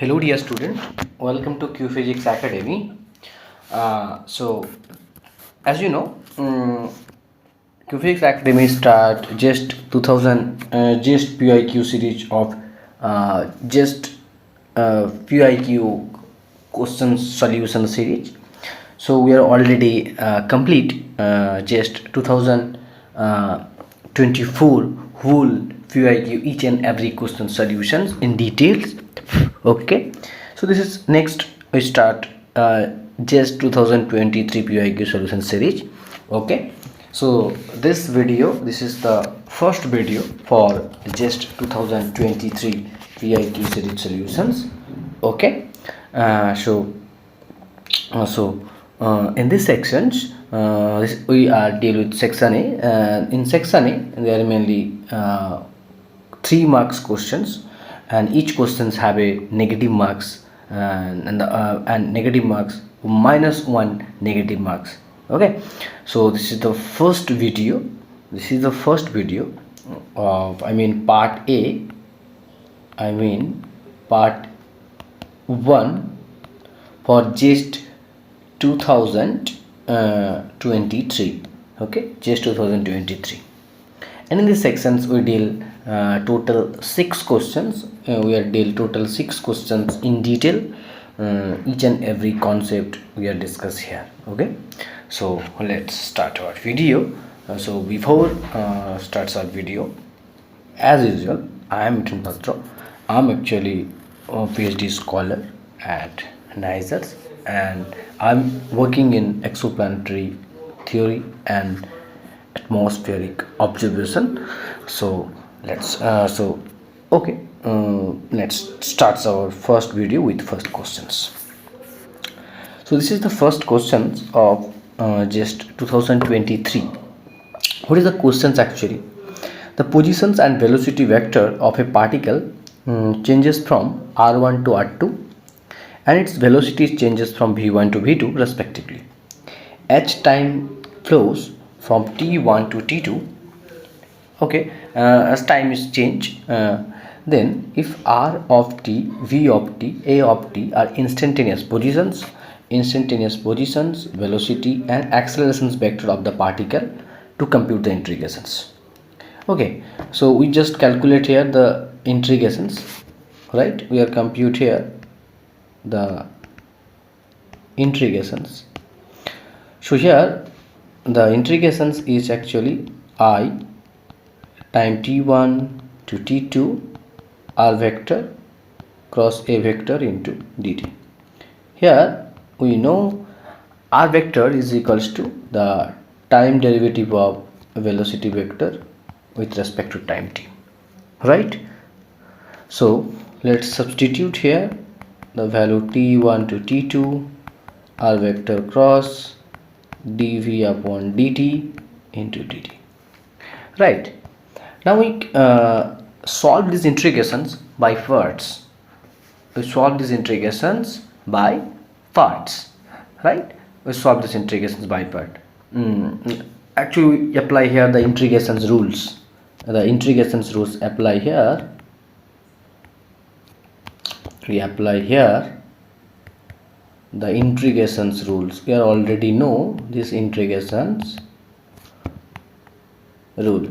Hello dear student, welcome to QPhysics Academy. So as you know, QPhysics Academy start just 2000 just PIQ series of just PIQ questions solution series. So we are already complete just 2024 whole PIQ each and every question solutions in details. Okay, so this is next we start just 2023 PIQ solution series. Okay, so this is the first video for just 2023 PIQ series solutions. Okay, so in this sections we are deal with section A, and in section A there are mainly 3 marks questions, and each questions have a negative marks and negative marks -1 negative marks. Okay, so this is the first video of part A, part 1 for just 2023. Okay, just 2023. And in these sections we deal total 6 questions. We are deal total 6 questions in detail. Each and every concept we are discuss here. Okay, so let's start our video. So before starts our video, as usual, I am Mithun Patra. I'm actually a PhD scholar at IIIT, and I'm working in exoplanetary theory and atmospheric observation. So let's start our first video with first questions. So this is the first questions of just 2023. What is the questions actually? The positions and velocity vector of a particle changes from r1 to r2, and its velocity changes from v1 to v2 respectively. H time flows from t1 to t2. Okay, as time is changed, then if r of t, v of t, a of t are instantaneous positions, velocity and accelerations vector of the particle to compute the integrations. Okay, so we just calculate here the integrations, right? We are compute here the integrations. So here the integrations is actually I time t1 to t2 r vector cross a vector into dt. Here we know r vector is equals to the time derivative of velocity vector with respect to time t, right? So let's substitute here the value t1 to t2 r vector cross dv upon dt into dt, right? Now we solve these integrations by parts. Right? We solve these integrations by part. Actually we apply here the integrations rules. The integrations rules apply here. We apply here the integrations rules. We already know this integrations rule.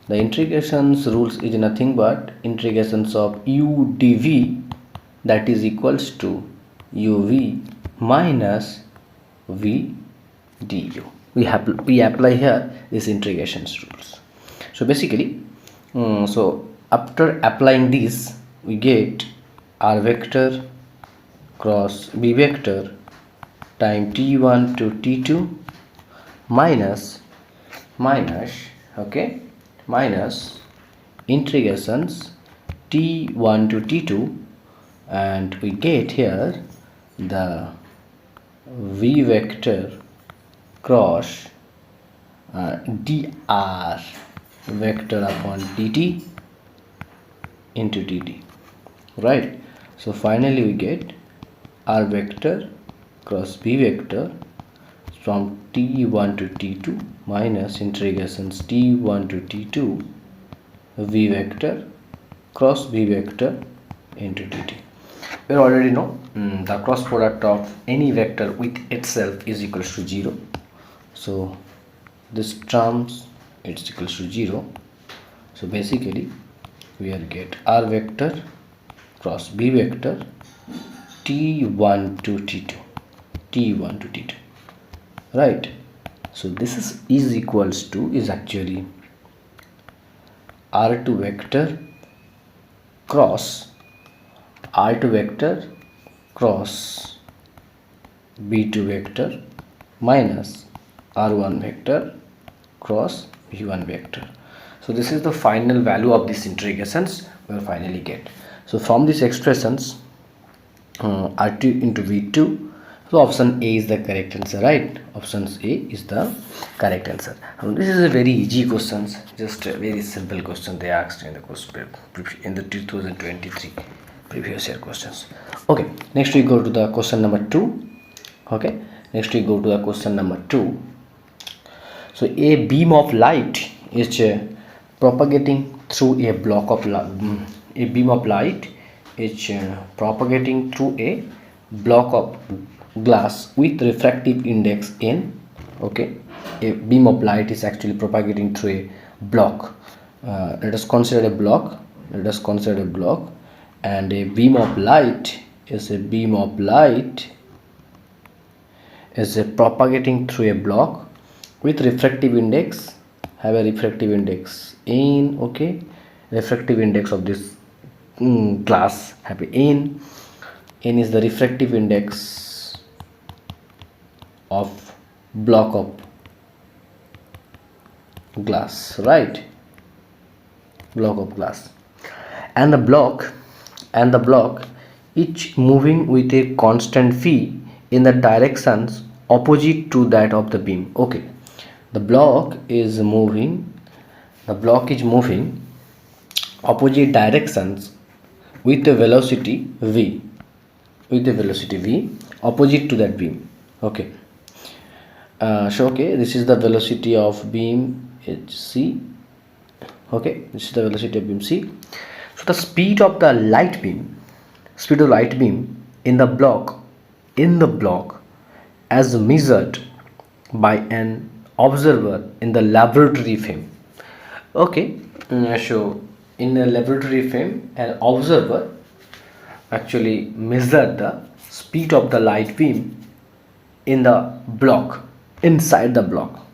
The integrations rules is nothing but integrations of u dv, that is equals to uv minus v du. We apply here these integrations rules. So basically, so after applying this, we get r vector cross b vector time t1 to t2 minus integrations t1 to t2, and we get here the v vector cross dr vector upon dt into dt, right? So finally we get r vector cross b vector from t1 to t2 minus integrations t1 to t2 v vector cross b vector into dt. We already know the cross product of any vector with itself is equals to 0. So this terms it's equals to 0. So basically we will get R vector cross B vector T1 to T2, T1 to T2, right? So this is equals to is actually R2 vector cross R2 vector cross B2 vector minus R1 vector cross B1 vector. So this is the final value of these integrations we will finally get. So from these expressions, R2 into V2, so option A is the correct answer, right? Option A is the correct answer. This is a very easy question, just a very simple question they asked in the question in the 2023 previous year questions. Okay, next we go to the question number 2. Okay, next we go to the question number 2. So a beam of light is propagating through a block of a beam of light is propagating through a block of glass with refractive index n. Okay, a beam of light is actually propagating through a block. Let us consider a block. Let us consider a block, and a beam of light is propagating through a block with refractive index, have a refractive index n. Okay, refractive index of this glass have a n. N is the refractive index of block of glass, right? Block of glass, and the block each moving with a constant phi in the directions opposite to that of the beam. Okay, the block is moving opposite directions with a velocity v, opposite to that beam. Okay, so okay, this is the velocity of beam c. Okay, this is the velocity of beam c. So the speed of the light beam in the block as measured by an observer in the laboratory frame. Okay, so in a laboratory frame, an observer actually measured the speed of the light beam in the block, inside the block.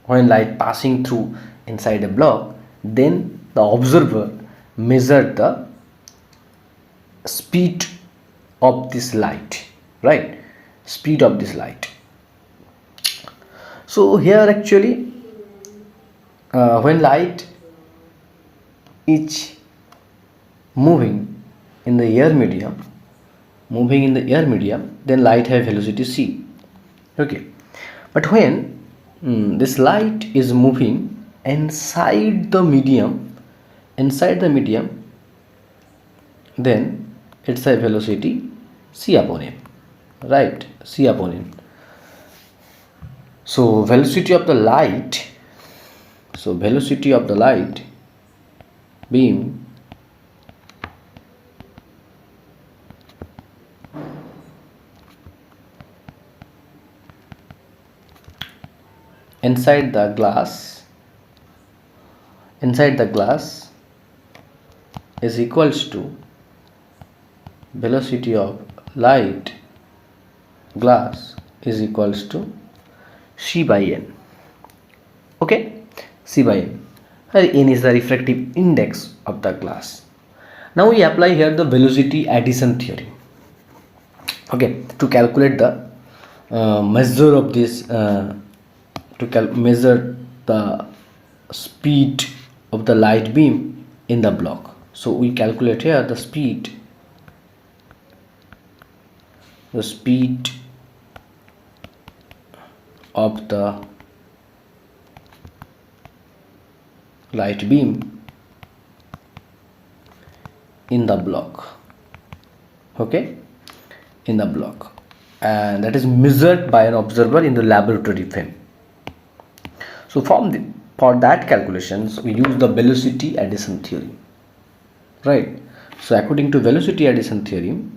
When light passing through inside a block, then the observer measured the speed of this light, right? Speed of this light. So here actually when light is moving in the air medium, then light have velocity c. Okay, but when this light is moving inside the medium, then it's a velocity c upon m, right? C upon m. So velocity of the light beam inside the glass is equals to velocity of light glass is equals to c by n. Okay, c by n. N is the refractive index of the glass. Now we apply here the velocity addition theorem. Okay, to calculate the measure of this measure the speed of the light beam in the block. So we calculate here the speed of the light beam in the block. Okay, in the block, and that is measured by an observer in the laboratory frame. So for that calculations we use the velocity addition theorem, right? So according to velocity addition theorem,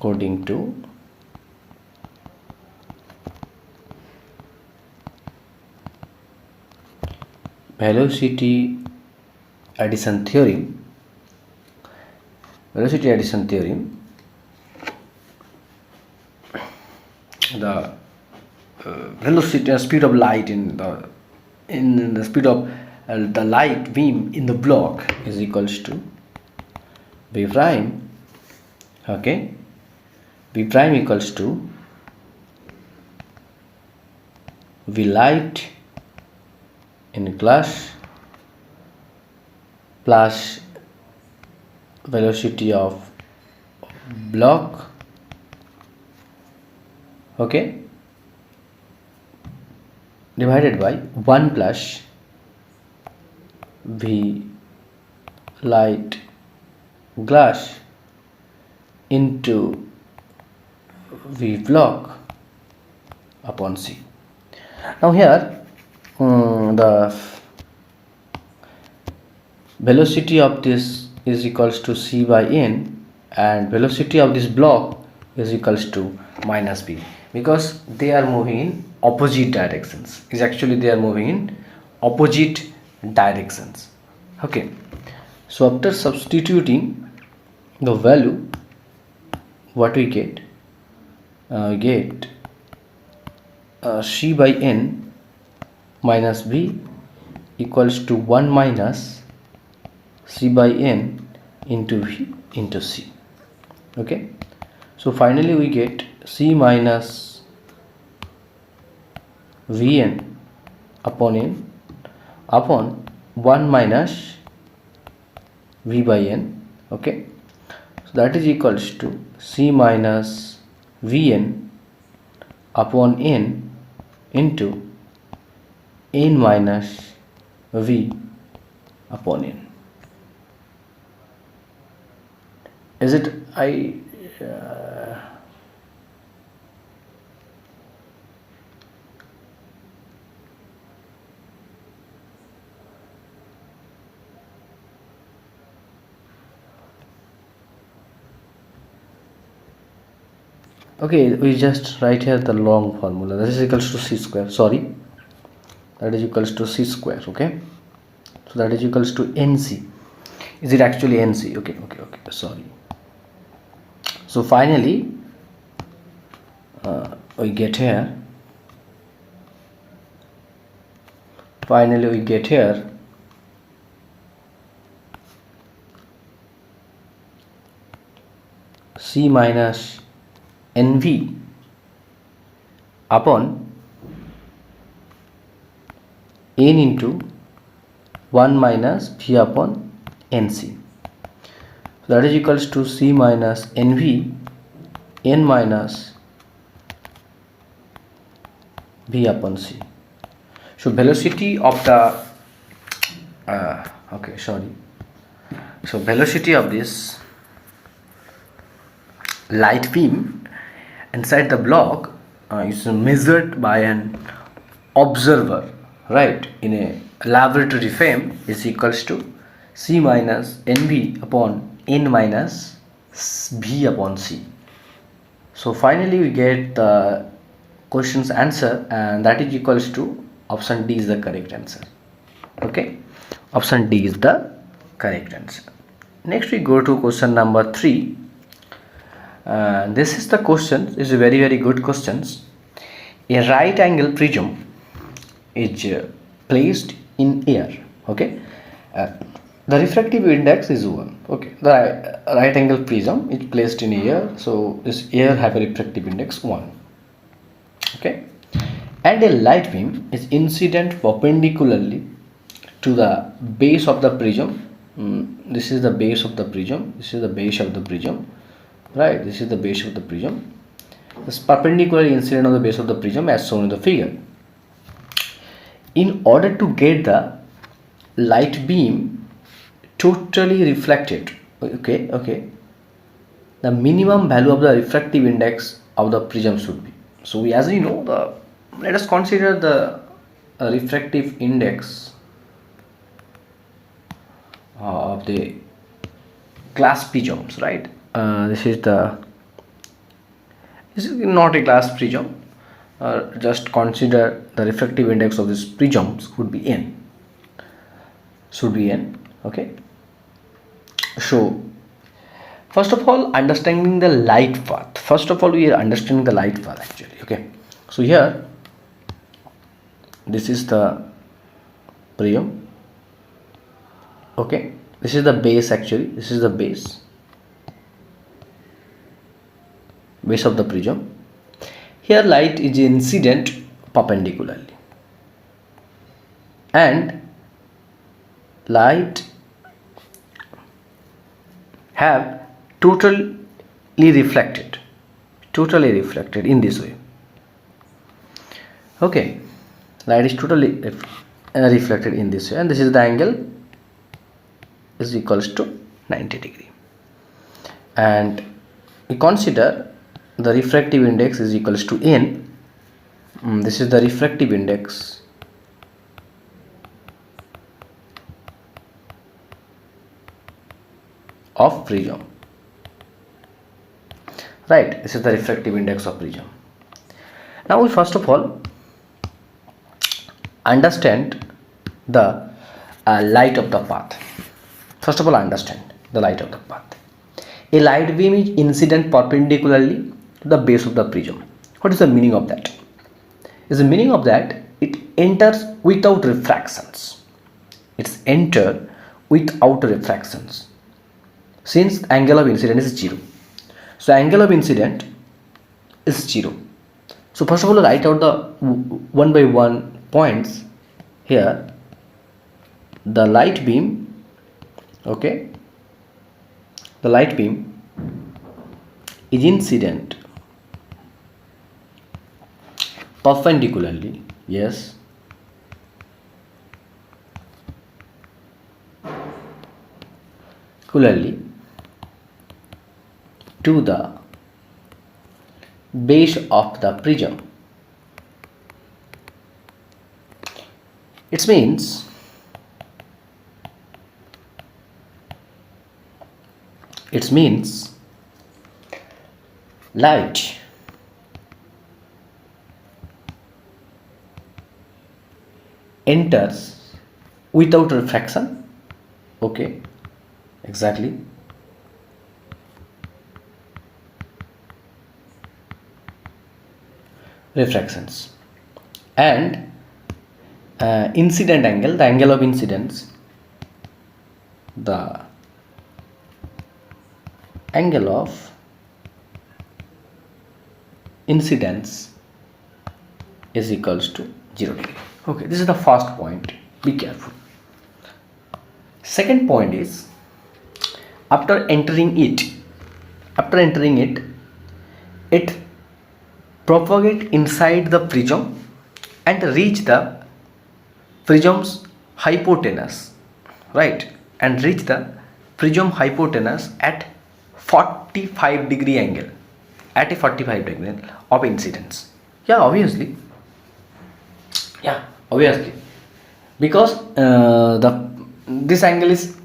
according to velocity addition theorem. Velocity addition theorem, the velocity speed of light in the speed of the light beam in the block is equals to v prime, okay, v prime equals to v light in glass plus velocity of block, okay, divided by 1 plus v light glass into v block upon c. Now here the velocity of this is equals to c by n, and velocity of this block is equals to minus b, because they are moving in opposite directions. Is actually they are moving in opposite directions, okay. So after substituting the value, what we get, c by n minus b equals to 1 minus c by n into v into c, okay. So finally we get c minus vn upon n upon 1 minus v by n, okay. So that is equals to c minus vn upon n into n minus v upon n. Is it okay, we just write here the long formula. That is equals to c square, sorry, that is equals to c square, okay. So that is equals to nc. Is it actually nc? Okay, sorry. So finally we get here c minus nv upon n into 1 minus v upon nc. So that is equals to c minus nv n minus v upon c. So velocity of the so velocity of this light beam inside the block is measured by an observer, right, in a laboratory frame, is equals to c minus nv upon n minus v upon c. So finally we get the question's answer, and that is equals to option D is the correct answer, okay. Option D is the correct answer. Next we go to question number 3. This is the question, is a very good questions. A right angle prism is placed in air, okay. The refractive index is 1, okay. The right angle prism is placed in air, so this air have a refractive index 1, okay. And a light beam is incident perpendicularly to the base of the prism. This is the base of the prism, this is the base of the prism, right, this is the base of the prism. This perpendicular incident on the base of the prism as shown in the figure. In order to get the light beam totally reflected, okay, the minimum value of the refractive index of the prism should be. So we, as we know, let us consider the refractive index of the glass prisms, right. This is the This is not a glass prism. Just consider the refractive index of these prisms would be n. Should be n. Okay. So first of all, understanding the light path. First of all, we are understanding the light path actually. Okay. So here, this is the prism. Okay. This is the base actually. This is the base of the prism. Here light is incident perpendicularly, and light have totally reflected in this way. Okay, light is totally reflected in this way, and this is the angle is equals to 90 degree, and we consider the refractive index is equals to n. This is the refractive index of prism, right? This is the refractive index of prism. Now we first of all understand the light of the path. First of all, understand the light of the path. A light beam is incident perpendicularly to the base of the prism. What is the meaning of that? Is the meaning of that it enters without refractions. It's enter without refractions, since the angle of incidence is 0. So angle of incidence is 0. So first of all, write out the one by one points here. The light beam, okay, the light beam is incident perpendicularly, yes, perpendicularly to the base of the prism. It means light enters without refraction. Okay, exactly. Refractions, and incident angle, the angle of incidence, the angle of incidence is equals to 0 degree. Okay, this is the first point. Be careful. Second point is, after entering it, it propagate inside the prism and reach the prism's hypotenuse, right? And reach the prism hypotenuse at 45 degree angle, at a 45 degree of incidence. Yeah, obviously, because this angle is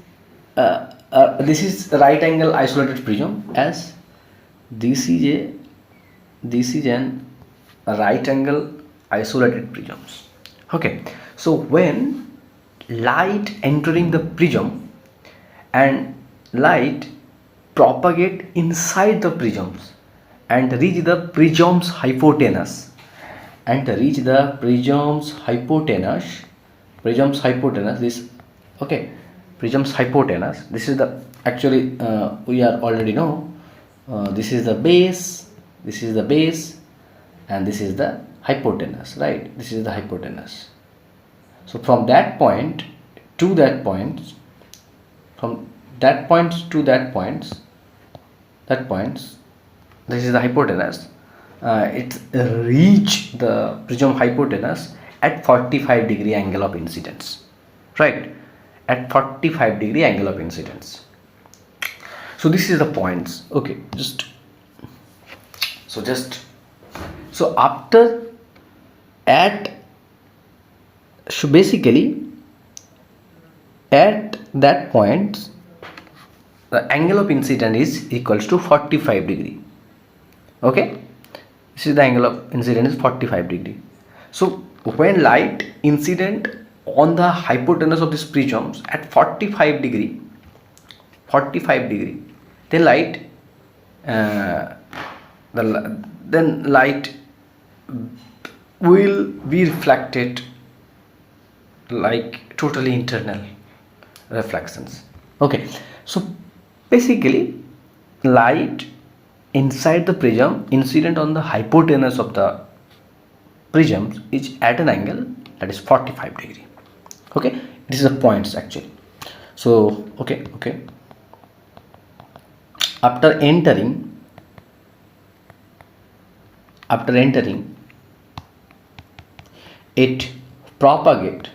this is the right angle isolated prism, as this is an right angle isolated prisms. Okay, so when light entering the prism and light propagate inside the prisms and reach the prism's hypotenuse, this, okay, prism's hypotenuse, this is the actually we are already know, this is the base, and this is the hypotenuse, right? This is the hypotenuse. So from that point to that point, from that point to that points, this is the hypotenuse. It reach the prism hypotenuse at 45 degree angle of incidence, right? At 45 degree angle of incidence. So this is the points. Okay, so after so basically at that point the angle of incidence is equals to 45 degree. Okay, This is the angle of incidence is 45 degree. So when light incident on the hypotenuse of these prisms at 45 degree, then light uh, then light will be reflected like totally internal reflections. Okay, so basically light inside the prism incident on the hypotenuse of the prisms is at an angle that is 45 degree. Okay, this is the points actually. So okay, after entering it propagate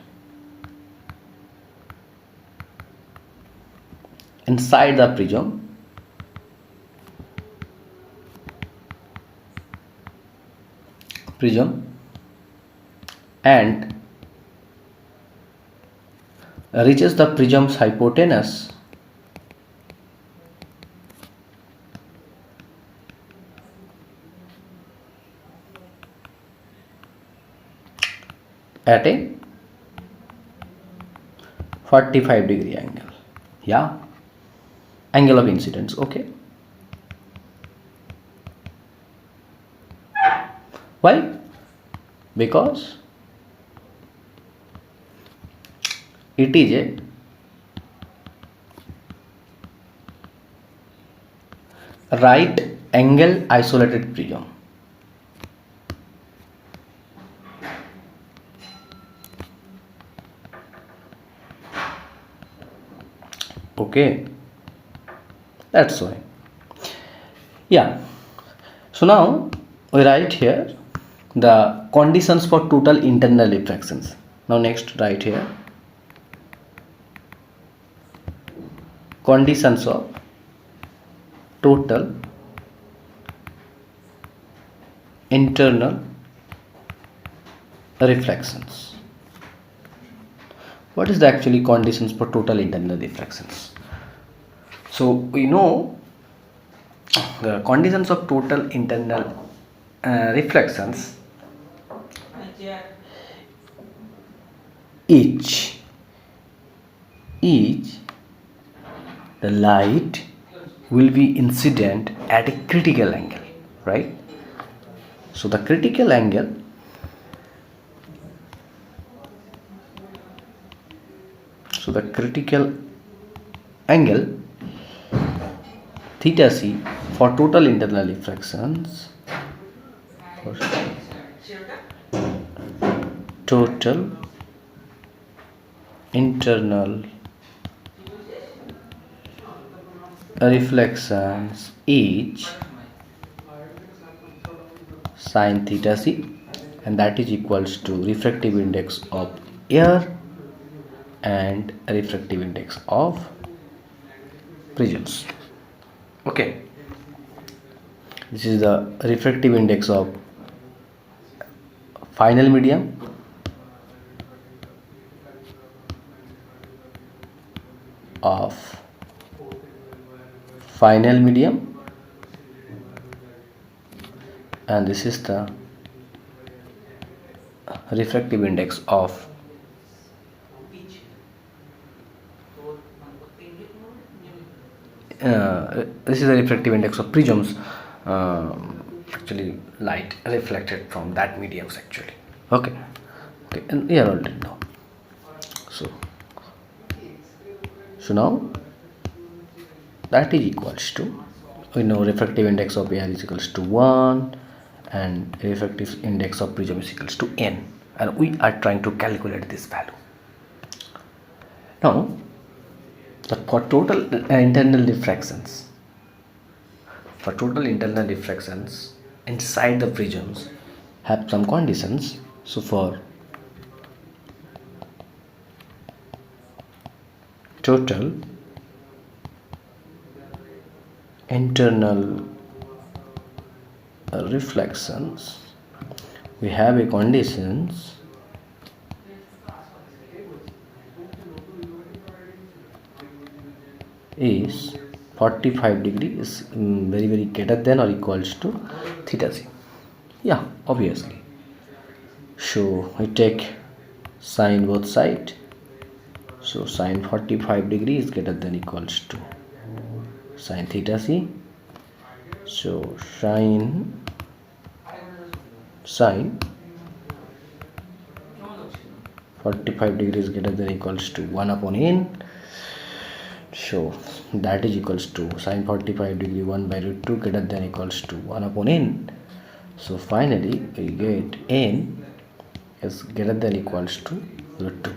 inside the prism and reaches the prism's hypotenuse at a 45 degree angle. Yeah, angle of incidence. Okay, why? Because it is a right angle isolated prism. Okay, that's why. Yeah, so now we write here the conditions for total internal refractions. Now next write here conditions of total internal reflections. What is the actually conditions for total internal reflections? So we know the conditions of total internal reflections. Each the light will be incident at a critical angle, right? So the critical angle theta c for total internal refractions, total internal reflections each sin theta c, and that is equals to refractive index of air and refractive index of prisms. Okay, this is the refractive index of final medium, and this is the refractive index of this is the refractive index of prisms, actually light reflected from that mediums actually. Okay, and here already now. So now that is equals to, we know refractive index of air is equals to 1 and refractive index of prism is equals to n, and we are trying to calculate this value. Now for total internal refractions inside the prisms have some conditions. So for total internal reflections, we have a conditions is 45 degree is very greater than or equals to theta c. Yeah, obviously. So we take sine both side. So sine 45 degrees greater than equals to sine theta c. So sine 45 degrees greater than equals to 1 upon n. So that is equals to sine 45 degree 1 by root 2 greater than equals to 1 upon n. So finally we get n is greater than equals to root 2.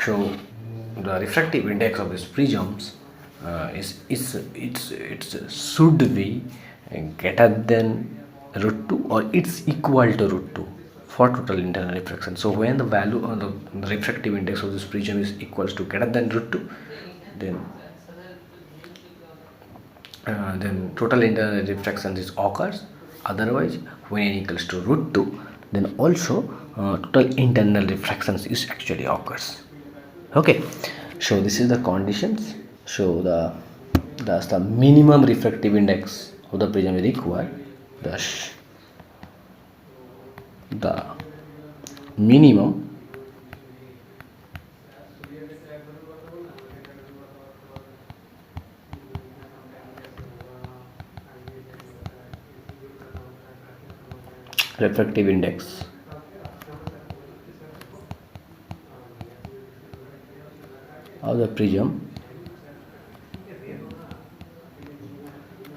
So the refractive index of these prisms it's should be greater than root 2 or it's equal to root 2 for total internal refraction. So when the value of the refractive index of this prism is equals to greater than root 2, then total internal refraction is occurs. Otherwise, when n equals to root 2, then also total internal refractions is actually occurs. Okay, so this is the conditions. So that's the minimum refractive index of the prism is required. Thus the minimum refractive index of the prism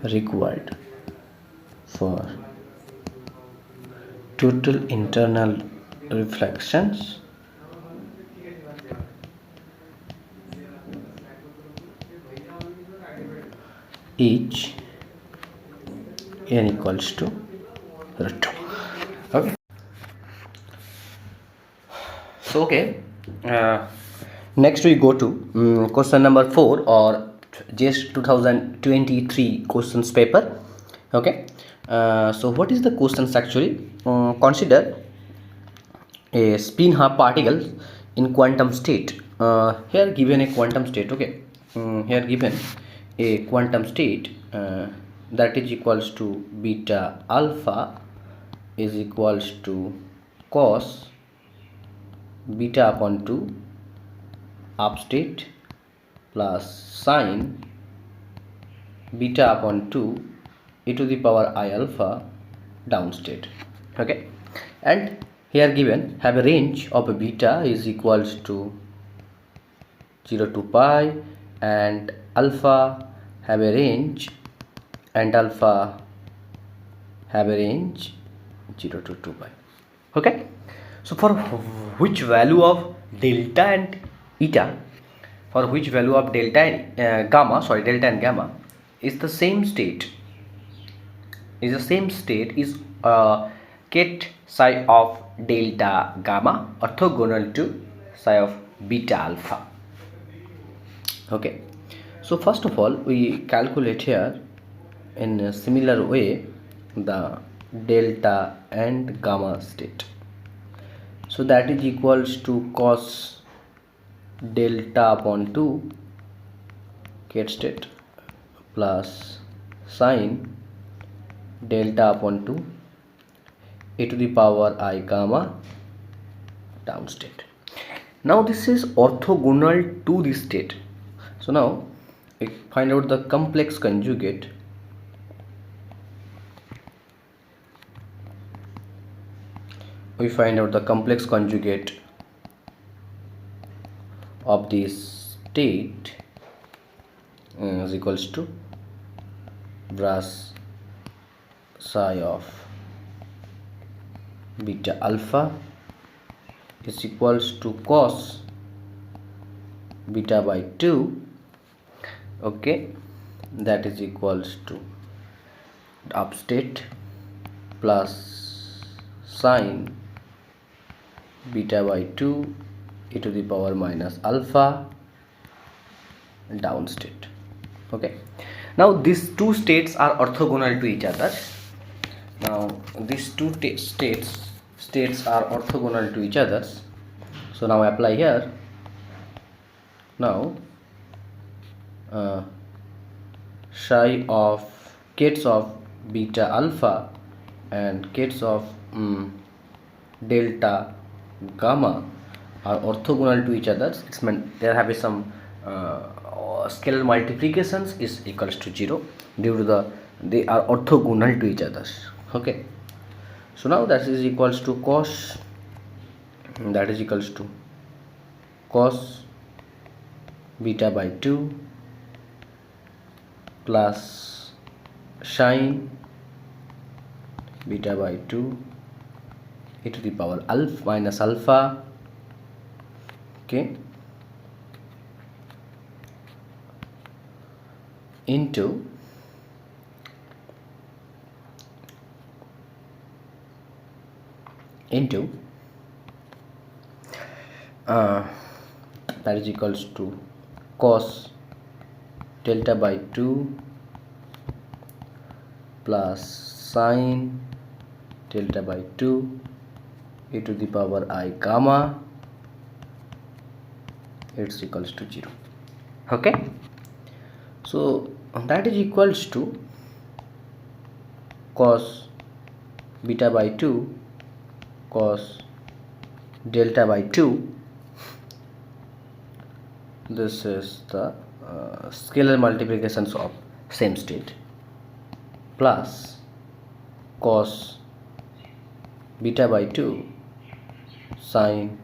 required for total internal reflections each n equals to root 2. Okay, so next we go to question number 4 or Jest 2023 questions paper. Okay, so what is the questions actually? Consider a spin half particle in quantum state. Here given a quantum state. Okay, here given a quantum state that is equals to beta alpha is equals to cos beta upon 2 up state plus sine beta upon 2 e to the power I alpha down state. Okay, and here given have a range of beta is equals to 0 to pi and alpha have a range and alpha have a range 0 to 2 pi. Okay, so for which value of delta and eta, for which value of delta and delta and gamma is the same state is ket psi of delta gamma orthogonal to psi of beta alpha. Okay, so first of all we calculate here in a similar way the delta and gamma state. So that is equals to cos delta upon 2 ket state plus sine delta upon 2 e to the power I gamma down state. Now this is orthogonal to this state. So now we find out the complex conjugate of this state is equals to brass psi of beta alpha is equals to cos beta by 2. Okay, that is equals to up state plus sine beta by 2 e to the power minus alpha down state. Okay, now these two states are orthogonal to each other. Now these two states are orthogonal to each other. So now apply here. Now psi of kets of beta alpha and case of delta gamma are orthogonal to each other, it's meant there have some scalar multiplications is equals to 0 due to they are orthogonal to each other. Okay, so now that is equals to cos, that is equals to cos beta by 2 plus sine beta by 2 e to the power alpha minus alpha. Okay, into that is equals to cos delta by 2 plus sine delta by 2 e to the power I gamma, it's equals to 0. Okay, so that is equals to cos beta by 2 cos delta by 2, this is the scalar multiplications of same state, plus cos beta by 2 sine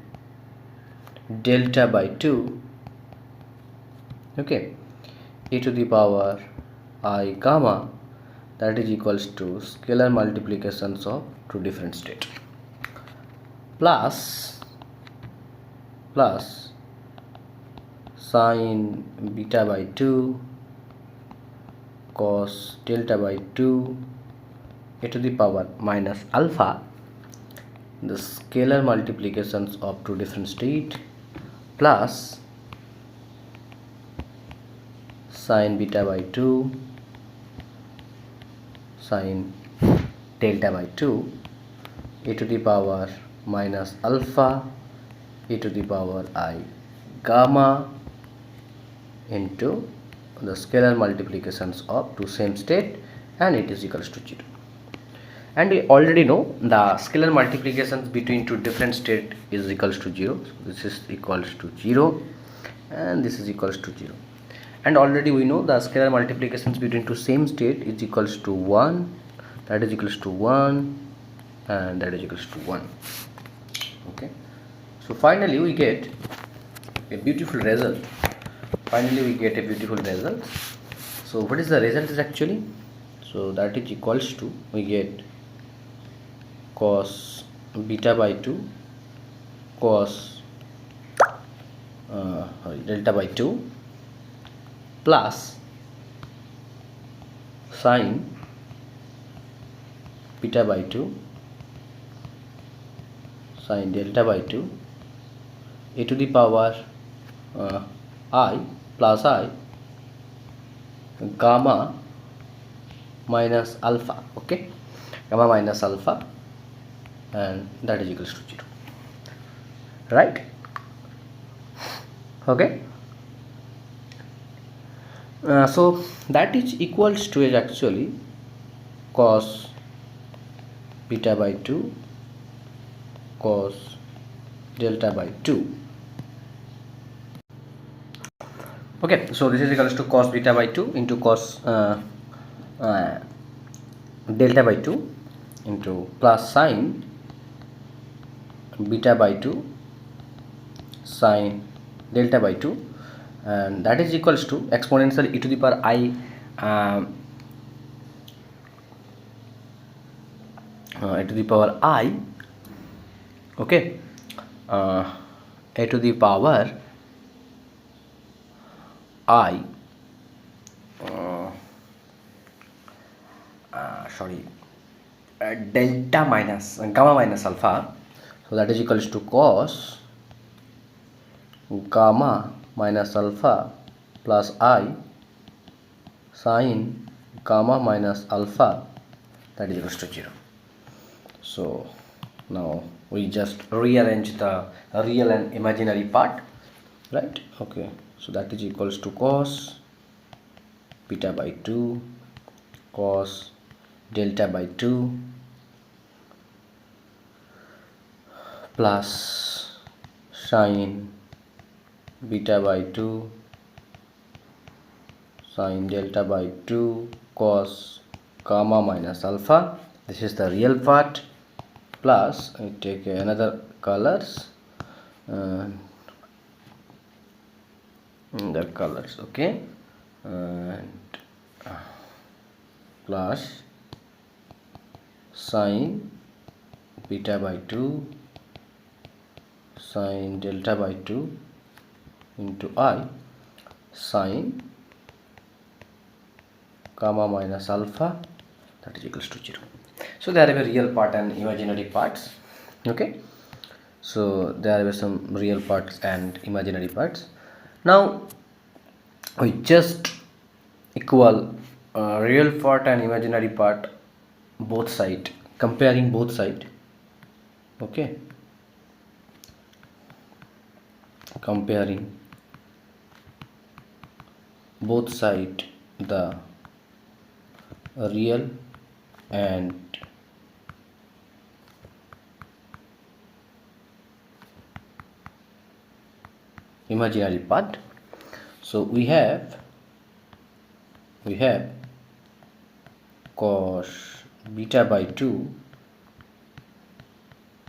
delta by 2, okay, e to the power I gamma, that is equals to scalar multiplications of two different states, plus sine beta by 2 cos delta by 2 e to the power minus alpha, the scalar multiplications of two different states, plus sine beta by 2 sine delta by 2 e to the power minus alpha e to the power I gamma into the scalar multiplications of two same state, and it is equals to 0. And we already know the scalar multiplications between two different state is equals to 0. So this is equals to 0 and this is equals to 0, and already we know the scalar multiplications between two same state is equals to 1, that is equals to 1, and that is equals to 1. Okay, so finally we get a beautiful result. So what is the result is actually? So that is equals to, we get cos beta by 2 cos delta by 2 plus sine beta by 2 sine delta by 2 e to the power I plus I gamma minus alpha. Okay, gamma minus alpha, and that is equals to 0, right? Okay, so that is equals to is actually cos beta by 2 cos delta by 2. Okay, so this is equals to cos beta by 2 into cos delta by 2 into plus sine beta by 2 sine delta by 2, and that is equals to exponential e to the power I e to the power I, okay, e to the power I delta minus gamma minus alpha, so that is equals to cos gamma minus alpha plus I sine gamma minus alpha, that is equals to 0. So now we just rearrange the real and imaginary part, right? Okay, so that is equals to cos beta by 2 cos delta by 2 plus sine beta by 2 sine delta by 2 cos gamma minus alpha. This is the real part, plus I take another colors, the colors, okay, and plus sine beta by 2 sine delta by 2 into I sine gamma minus alpha, that is equals to 0. So there are real part and imaginary parts. Okay, so there are some real parts and imaginary parts. Now we just equal real part and imaginary part both side, comparing both side. Okay, comparing both side, the real and imaginary part. So we have cos beta by 2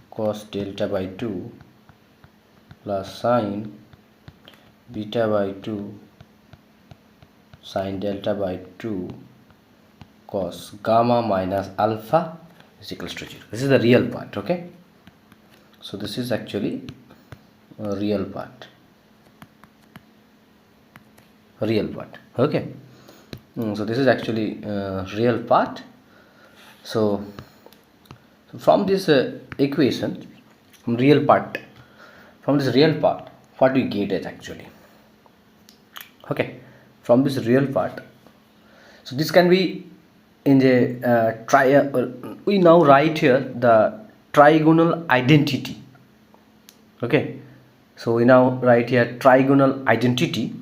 cos delta by 2 plus sine beta by 2 sine delta by 2 cos gamma minus alpha is equals to 0. This is the real part. Okay, so this is actually a real part. Okay, so this is actually real part. So from this equation, from this real part, what we get is actually, okay, from this real part, so this can be in the we now write here the trigonal identity. Okay, so we now write here trigonal identity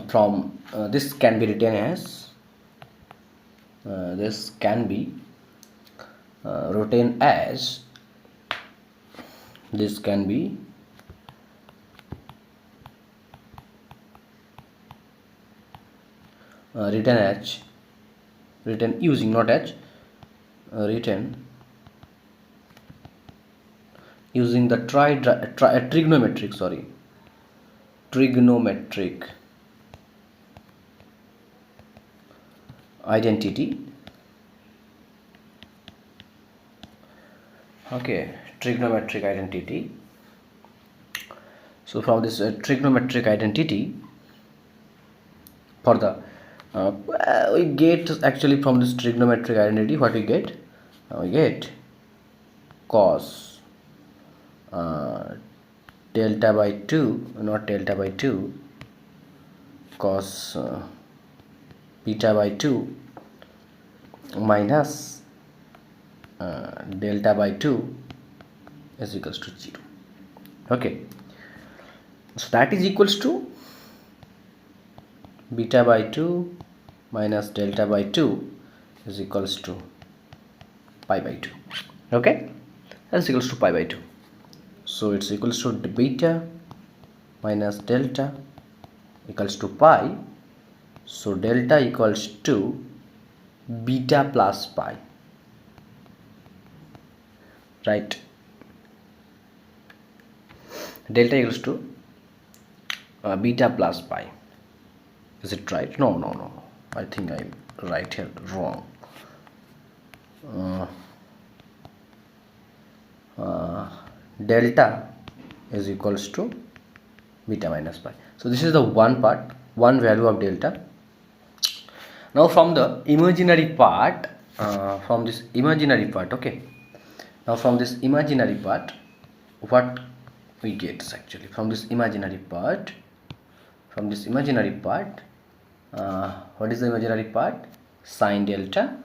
from this can be written as this can be written as this can be written using not as written using the trigonometric identity. Okay, trigonometric identity. So from this trigonometric identity, for the we get actually from this trigonometric identity what we get? We get cos delta by 2, not delta by 2, cos beta by 2 minus delta by 2 is equals to 0. Okay, so that is equals to beta by 2 minus delta by 2 is equals to pi by 2. Okay, that is equals to pi by 2. So it's equals to beta minus delta equals to pi. So delta equals to beta plus pi, right? Delta equals to beta plus pi. Is it right? No. I think I write here wrong. Delta is equals to beta minus pi. So this is the one value of delta. Now from the imaginary part, okay, now from this imaginary part, what we get is actually from this imaginary part, what is the imaginary part? Sine delta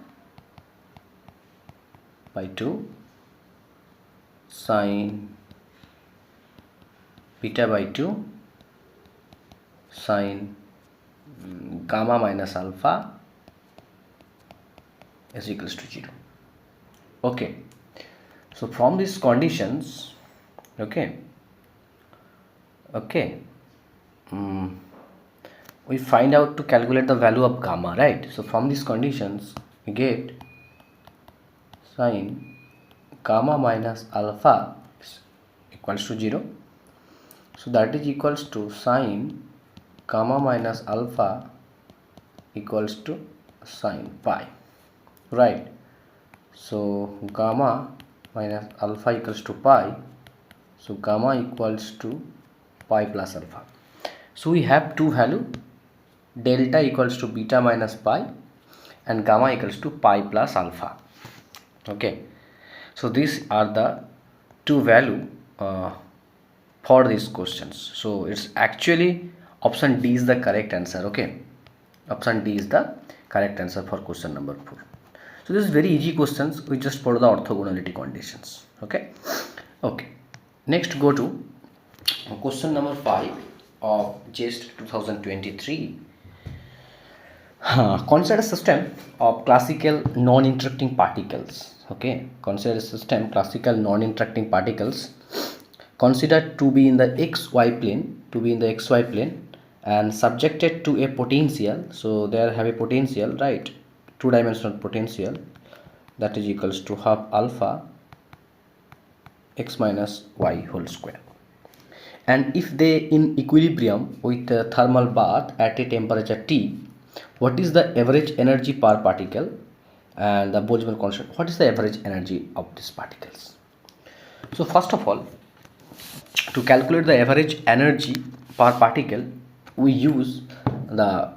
by 2 sine beta by 2 sine gamma minus alpha is equals to 0. Okay, so from these conditions, okay, we find out to calculate the value of gamma, right? So from these conditions we get sin gamma minus alpha is equals to 0. So that is equals to sin gamma minus alpha equals to sin pi, right? So gamma minus alpha equals to pi, so gamma equals to pi plus alpha. So we have two value, delta equals to beta minus pi and gamma equals to pi plus alpha. Okay, so these are the two value for these questions. So it's actually option D is the correct answer. Okay, option D is the correct answer for question number 4. So this is very easy questions, we just follow the orthogonality conditions. Okay, next go to question number 5 of Jest 2023. Consider a system of classical non-interacting particles. Okay, consider a system classical non-interacting particles considered to be in the xy plane, and subjected to a potential. So they have a potential, right? Two-dimensional potential that is equals to half alpha x minus y whole square. And if they in equilibrium with a thermal bath at a temperature T, what is the average energy per particle? And the Boltzmann constant, what is the average energy of these particles? So first of all, to calculate the average energy per particle, we use the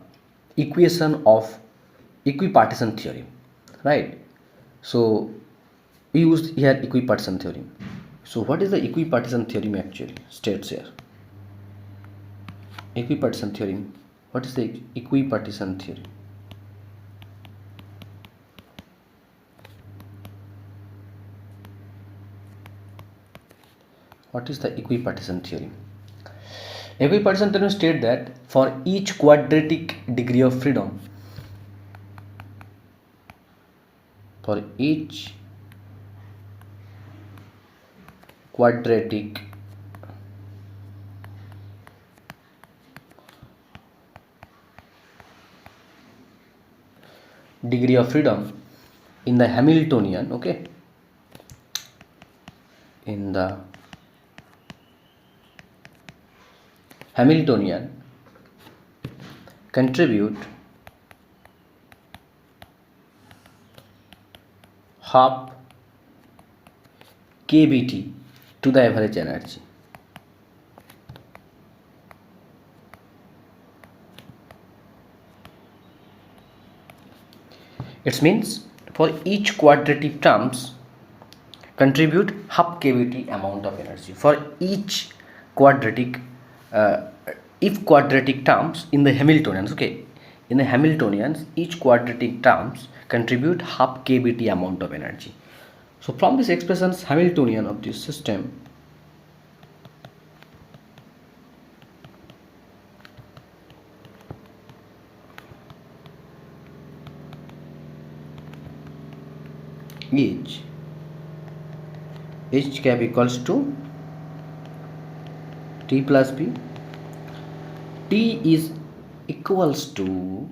equation of equipartition theorem, right? So we used here equipartition theorem. So what is the equipartition theorem actually states here? Equipartition theorem. What is the equipartition theorem? What is the equipartition theorem? Equipartition theorem states that for each quadratic degree of freedom, for each quadratic degree of freedom in the Hamiltonian, okay, in the Hamiltonian contribute half kBT to the average energy. It means for each quadratic terms contribute half kBT amount of energy. For each quadratic if quadratic terms in the Hamiltonians, okay, in the Hamiltonians each quadratic terms contribute half kBT amount of energy. So from this expressions Hamiltonian of this system H cap equals to T plus B. T is equals to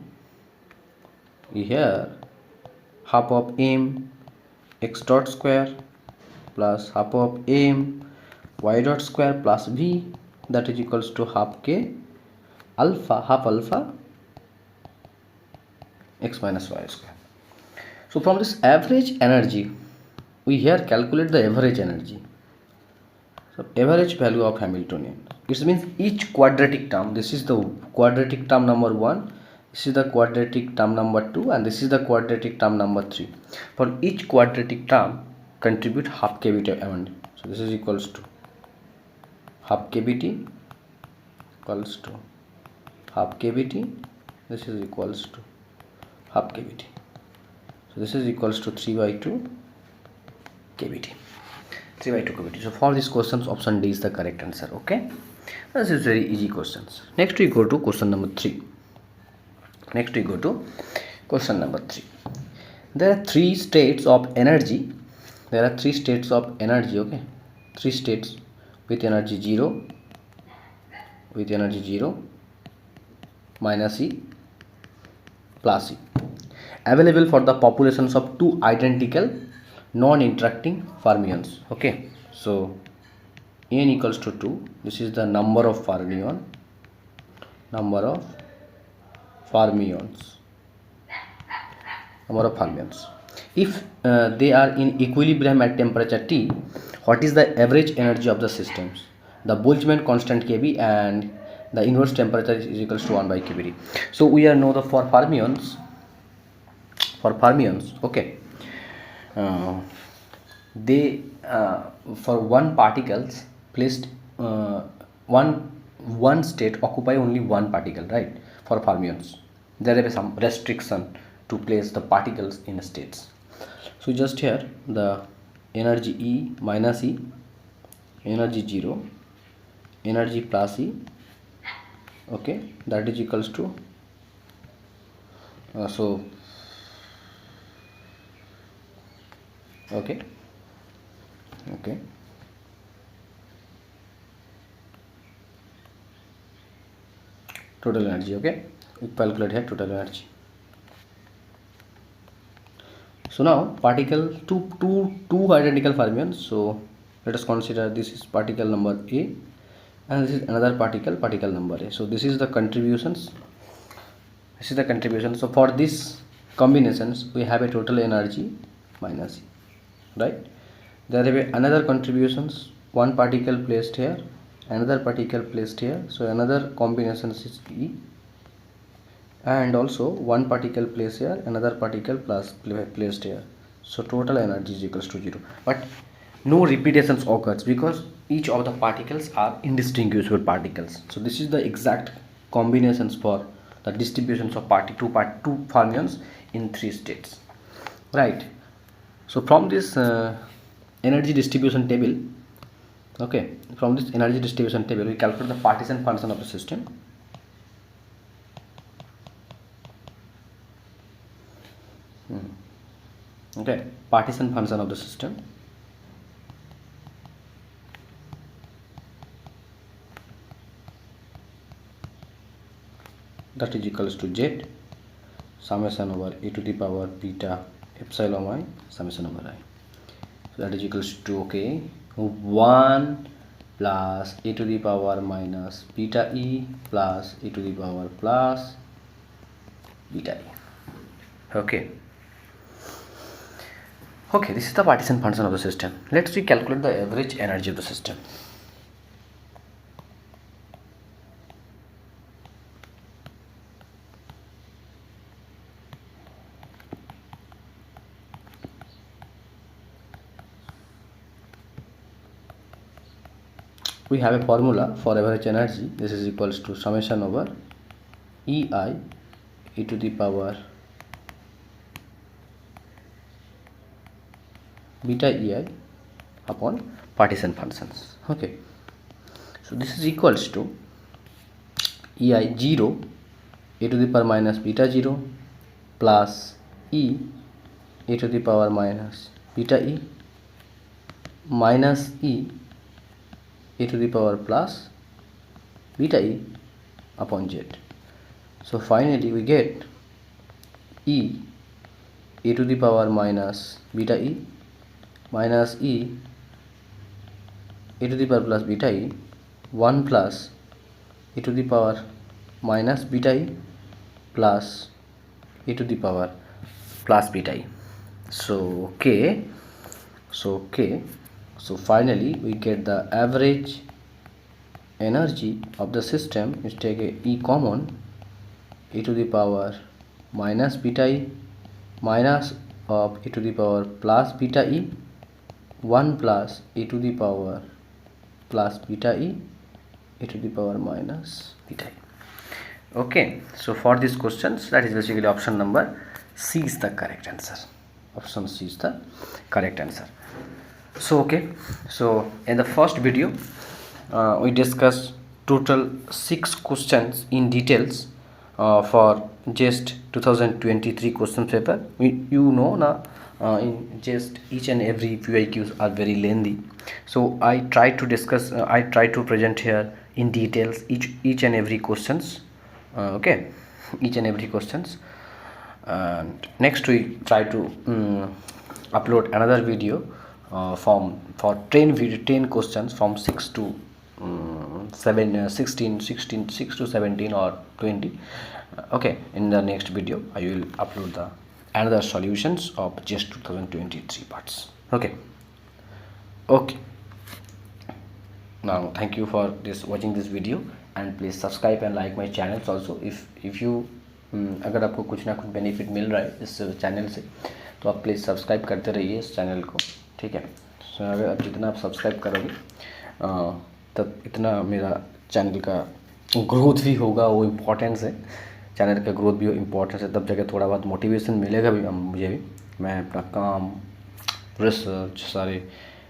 here half of m x dot square plus half of m y dot square plus v, that is equals to half alpha x minus y square. So from this average energy we here calculate the average energy. So average value of Hamiltonian, it means each quadratic term, this is the quadratic term number 1, this is the quadratic term number 2, and this is the quadratic term number 3. For each quadratic term contribute half kBT amount. So this is equals to half kBT equals to half kBT, this is equals to half kBT. So this is equals to 3/2 kBT. 3/2 kBT. So for these questions option D is the correct answer. Okay, this is very easy questions. Next we go to question number 3. There are 3 states of energy there are three states of energy. Okay, three states with energy 0, minus E, plus E, available for the populations of two identical non-interacting fermions. Okay, so n equals to 2. This is the number of fermions. If they are in equilibrium at temperature T, what is the average energy of the systems? The Boltzmann constant Kb and the inverse temperature is equals to 1 by Kbd. So we are know the for fermions, okay, they for one particles placed one state occupy only one particle, right? For fermions there is some restriction to place the particles in states. So just here the energy E minus E, energy 0, energy plus E, okay, that is equals to okay, total energy. Okay, we calculate here total energy. So now particle two identical fermions. So let us consider this is particle number A and this is another particle number A. So this is the contributions. So for this combinations we have a total energy minus E, right? There will be another contributions, one particle placed here, another particle placed here, so another combination is E, and also one particle placed here, another particle placed here, so total energy is equals to 0. But no repetitions occurs because each of the particles are indistinguishable particles. So this is the exact combinations for the distributions of two fermions in three states, right? So from this energy distribution table, okay, we calculate the partition function of the system. Okay, partition function of the system. That is equals to Z summation over e to the power beta epsilon I summation over I. So that is equals to, okay, 1 plus e to the power minus beta E plus e to the power plus beta E. Okay, this is the partition function of the system. Let's calculate the average energy of the system. We have a formula for average energy. This is equals to summation over EI e to the power beta EI upon partition functions. Okay, so this is equals to EI 0 e to the power minus beta 0 plus E e to the power minus beta E minus E e to the power plus beta E upon Z. So finally we get E e to the power minus beta E minus E e to the power plus beta E 1 plus e to the power minus beta E plus e to the power plus beta E. So so finally we get the average energy of the system is take a E common, e to the power minus beta E minus of e to the power plus beta E 1 plus e to the power plus beta E e to the power minus beta E. Okay, so for these questions, that is basically option number C is the correct answer. Option C is the correct answer. So okay, so in the first video we discussed total 6 questions in details for Jest 2023 question paper. You know now in just each and every PYQs are very lengthy, so I try to discuss, I try to present here in details each and every questions. Okay, each and every questions. And next we try to upload another video for 10 questions from 6 to 6 to 17 or 20. Okay, in the next video I will upload the another solutions of just 2023 parts. Okay. Now thank you for this watching this video, and please subscribe and like my channels also. if you अगर आपको कुछ ना कुछ benefit मिल रहा है इस channel से, तो आप प्लीज़ सब्सक्राइब करते रहिए इस चैनल को, ठीक है। सो अगर जितना आप सब्सक्राइब करोगे तब इतना मेरा चैनल का ग्रोथ भी होगा, वो इम्पोर्टेंस है, चैनल का ग्रोथ भी इम्पोर्टेंस है, तब जाके थोड़ा बहुत मोटिवेशन मिलेगा भी मुझे भी। मैं अपना काम, रिसर्च सारे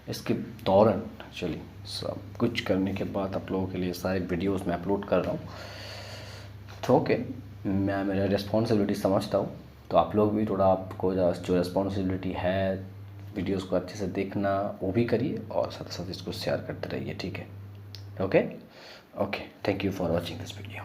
इसके दौरान एक्चुअली सब कुछ करने के बाद आप लोगों के लिए सारे वीडियोस में अपलोड कर रहा हूँ। तो ओके, मैं मेरा रिस्पॉन्सिबिलिटी समझता हूँ, तो आप लोग भी थोड़ा आपको जो रिस्पॉन्सिबिलिटी है वीडियोस को अच्छे से देखना वो भी करिए, और साथ साथ इसको शेयर करते रहिए, ठीक है। Okay, thank you for watching this video.